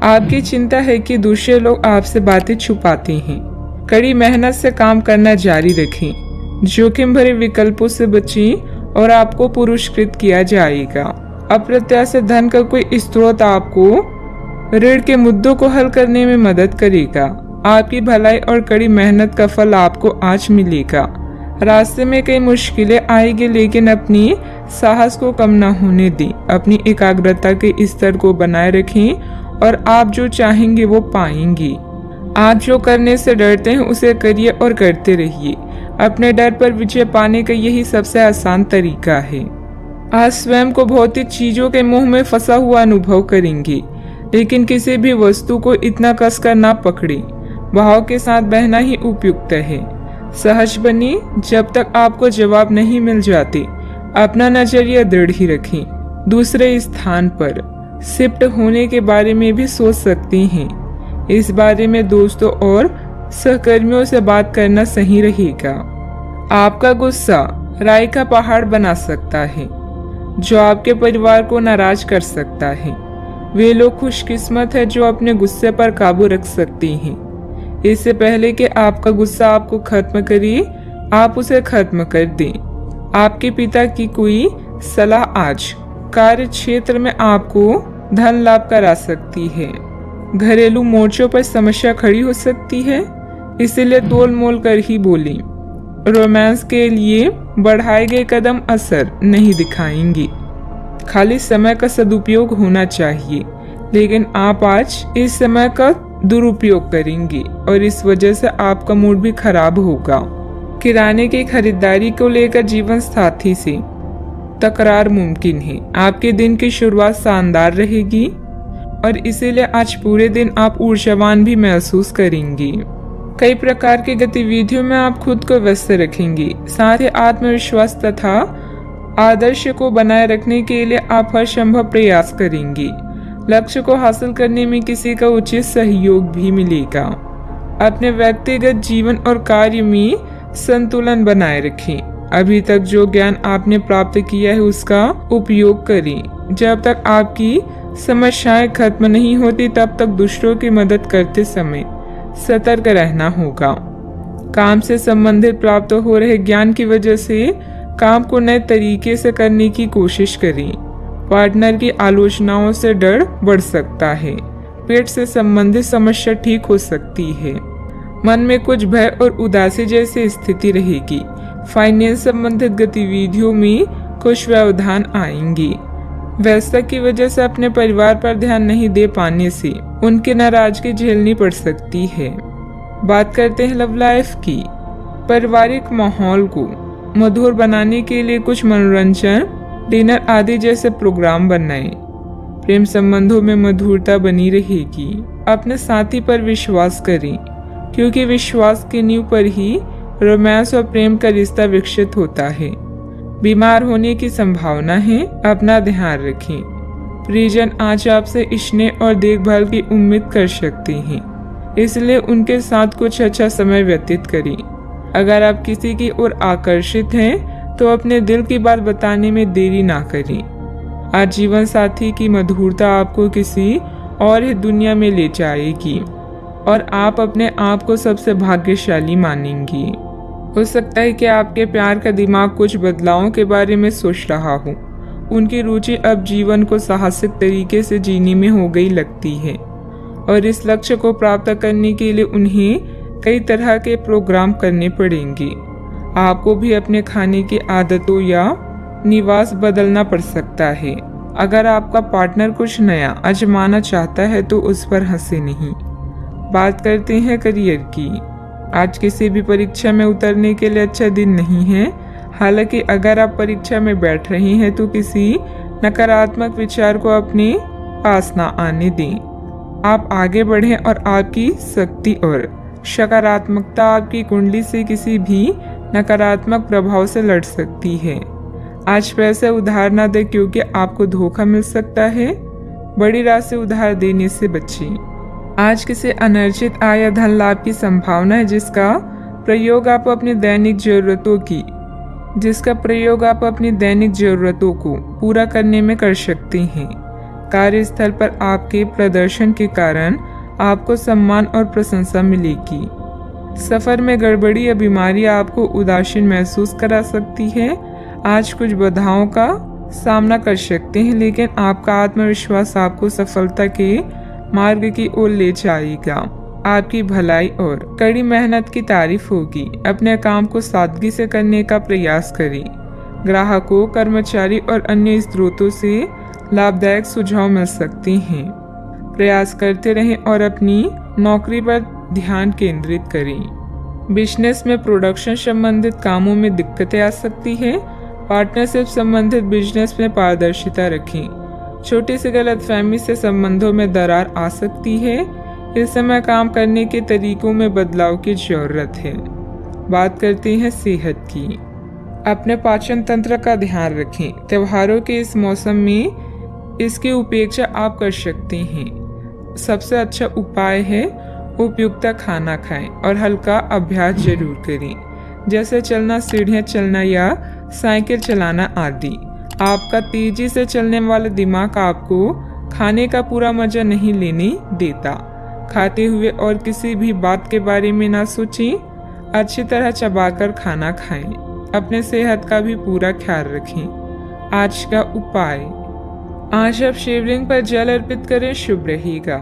आपकी चिंता है कि दूसरे लोग आपसे बातें छुपाते हैं। कड़ी मेहनत से काम करना जारी रखें। जोखिम भरे विकल्पों से बचें और आपको पुरस्कृत किया जाएगा। अप्रत्याशित धन का कोई स्रोत आपको ऋण के मुद्दों को हल करने में मदद करेगा। आपकी भलाई और कड़ी मेहनत का फल आपको आज मिलेगा। रास्ते में कई मुश्किलें आएगी, लेकिन अपनी साहस को कम न होने दें। अपनी एकाग्रता के स्तर को बनाए रखें और आप जो चाहेंगे वो पाएंगे। आप जो करने से डरते हैं उसे करिए और करते रहिए। अपने डर पर विजय पाने का यही सबसे आसान तरीका है। आज स्वयं को भौतिक चीजों के मोह में फंसा हुआ अनुभव करेंगे, लेकिन किसी भी वस्तु को इतना कसकर ना पकड़े। भाव के साथ बहना ही उपयुक्त है। सहज बनिए। जब तक आपको जवाब नहीं मिल जाते, अपना नजरिया दृढ़ ही रखें। दूसरे स्थान पर शिफ्ट होने के बारे में भी सोच सकते हैं। इस बारे में दोस्तों और सहकर्मियों से बात करना सही रहेगा। आपका गुस्सा राई का पहाड़ बना सकता है, जो आपके परिवार को नाराज कर सकता है। वे लोग खुशकिस्मत है जो अपने गुस्से पर काबू रख सकते हैं। इससे पहले कि आपका गुस्सा आपको खत्म करे, आप उसे खत्म कर दें। आपके पिता की कोई सलाह आज कार्य क्षेत्र में आपको धन लाभ करा सकती है। घरेलू मोर्चों पर समस्या खड़ी हो सकती है, इसलिए तोल मोल कर ही बोलें। रोमांस के लिए बढ़ाए गए कदम असर नहीं दिखाएंगे। खाली समय का सदुपयोग होना चाहिए, लेकिन आप आज इस समय का दुरुपयोग करेंगे और इस वजह से आपका मूड भी खराब होगा। किराने की खरीदारी को लेकर जीवन साथी से तकरार मुमकिन है। आपके दिन की शुरुआत शानदार रहेगी और इसीलिए आज पूरे दिन आप ऊर्जावान भी महसूस करेंगे। कई प्रकार की गतिविधियों में आप खुद को व्यस्त रखेंगे। साथ ही आत्मविश्वास तथा आदर्श को बनाए रखने के लिए आप हर संभव प्रयास करेंगे। लक्ष्य को हासिल करने में किसी का उचित सहयोग भी मिलेगा। अपने व्यक्तिगत जीवन और कार्य में संतुलन बनाए रखें। अभी तक जो ज्ञान आपने प्राप्त किया है उसका उपयोग करें। जब तक आपकी समस्याएं खत्म नहीं होती, तब तक दूसरों की मदद करते समय सतर्क रहना होगा। काम से संबंधित प्राप्त हो रहे ज्ञान की वजह से काम को नए तरीके से करने की कोशिश करें। पार्टनर की आलोचनाओं से डर बढ़ सकता है। पेट से संबंधित समस्या ठीक हो सकती है। मन में कुछ भय और उदासी जैसी स्थिति रहेगी। फाइनेंस संबंधित गतिविधियों में कुछ व्यवधान आएंगे। व्यस्तता की वजह से अपने परिवार पर ध्यान नहीं दे पाने से उनकी नाराजगी झेलनी पड़ सकती है। बात करते हैं लव लाइफ की। पारिवारिक माहौल को मधुर बनाने के लिए कुछ मनोरंजन, डिनर आदि जैसे प्रोग्राम बनाएं। प्रेम संबंधों में मधुरता बनी रहेगी। अपने साथी पर विश्वास करें, क्योंकि विश्वास की नींव पर ही रोमांस और प्रेम का रिश्ता विकसित होता है। बीमार होने की संभावना है, अपना ध्यान रखें। परिजन आज आपसे स्नेह और देखभाल की उम्मीद कर सकते हैं, इसलिए उनके साथ कुछ अच्छा समय व्यतीत करें। अगर आप किसी की ओर आकर्षित हैं तो अपने दिल की बात बताने में देरी ना करें। आज जीवन साथी की मधुरता आपको किसी और ही दुनिया में ले जाएगी और आप अपने आप को सबसे भाग्यशाली मानेंगी। हो सकता है कि आपके प्यार का दिमाग कुछ बदलावों के बारे में सोच रहा हो। उनकी रुचि अब जीवन को साहसिक तरीके से जीने में हो गई लगती है और इस लक्ष्य को प्राप्त करने के लिए उन्हें कई तरह के प्रोग्राम करने पड़ेंगे। आपको भी अपने खाने की आदतों या निवास बदलना पड़ सकता है। अगर आपका पार्टनर कुछ नया आजमाना चाहता है तो उस पर हंसे नहीं। बात करते हैं करियर की। आज किसी भी परीक्षा में उतरने के लिए अच्छा दिन नहीं है। हालांकि अगर आप परीक्षा में बैठ रहे हैं तो किसी नकारात्मक विचार को अपने पास ना आने दें। आप आगे बढ़ें और आपकी शक्ति और सकारात्मकता आपकी कुंडली से किसी भी नकारात्मक प्रभाव से लड़ सकती है। आज पैसे उधार ना दें, क्योंकि आपको धोखा मिल सकता है। बड़ी राशि उधार देने से बचें। आज किसी अनर्जित आय या धन लाभ की संभावना है, जिसका प्रयोग आप अपनी दैनिक जरूरतों को पूरा करने में कर सकते हैं। कार्यस्थल पर आपके प्रदर्शन के कारण आपको सम्मान और प्रशंसा मिलेगी। सफर में गड़बड़ी या बीमारी आपको उदासीन महसूस करा सकती है। आज कुछ बाधाओं का सामना कर सकते हैं, लेकिन आपका आत्मविश्वास आपको सफलता के मार्ग की ओर ले जाएगा। आपकी भलाई और कड़ी मेहनत की तारीफ होगी। अपने काम को सादगी से करने का प्रयास करें। ग्राहकों, कर्मचारी और अन्य स्रोतों से लाभदायक सुझाव मिल सकते हैं। प्रयास करते रहें और अपनी नौकरी पर ध्यान केंद्रित करें। बिजनेस में प्रोडक्शन संबंधित कामों में दिक्कतें आ सकती हैं। पार्टनरशिप संबंधित बिजनेस में पारदर्शिता रखें। छोटी सी गलतफहमी से संबंधों में दरार आ सकती है। इस समय काम करने के तरीकों में बदलाव की जरूरत है। बात करते हैं सेहत की। अपने पाचन तंत्र का ध्यान रखें। त्योहारों के इस मौसम में इसकी उपेक्षा आप कर सकते हैं। सबसे अच्छा उपाय है उपयुक्त खाना खाएं और हल्का अभ्यास जरूर करें, जैसे चलना, सीढ़ियां चलना या साइकिल चलाना आदि। आपका तेजी से चलने वाला दिमाग आपको खाने का पूरा मजा नहीं लेने देता। खाते हुए और किसी भी बात के बारे में ना सोचें। अच्छी तरह चबाकर खाना खाएं। अपने सेहत का भी पूरा ख्याल रखें। आज का उपाय, आज आप शिवलिंग पर जल अर्पित करें, शुभ रहेगा।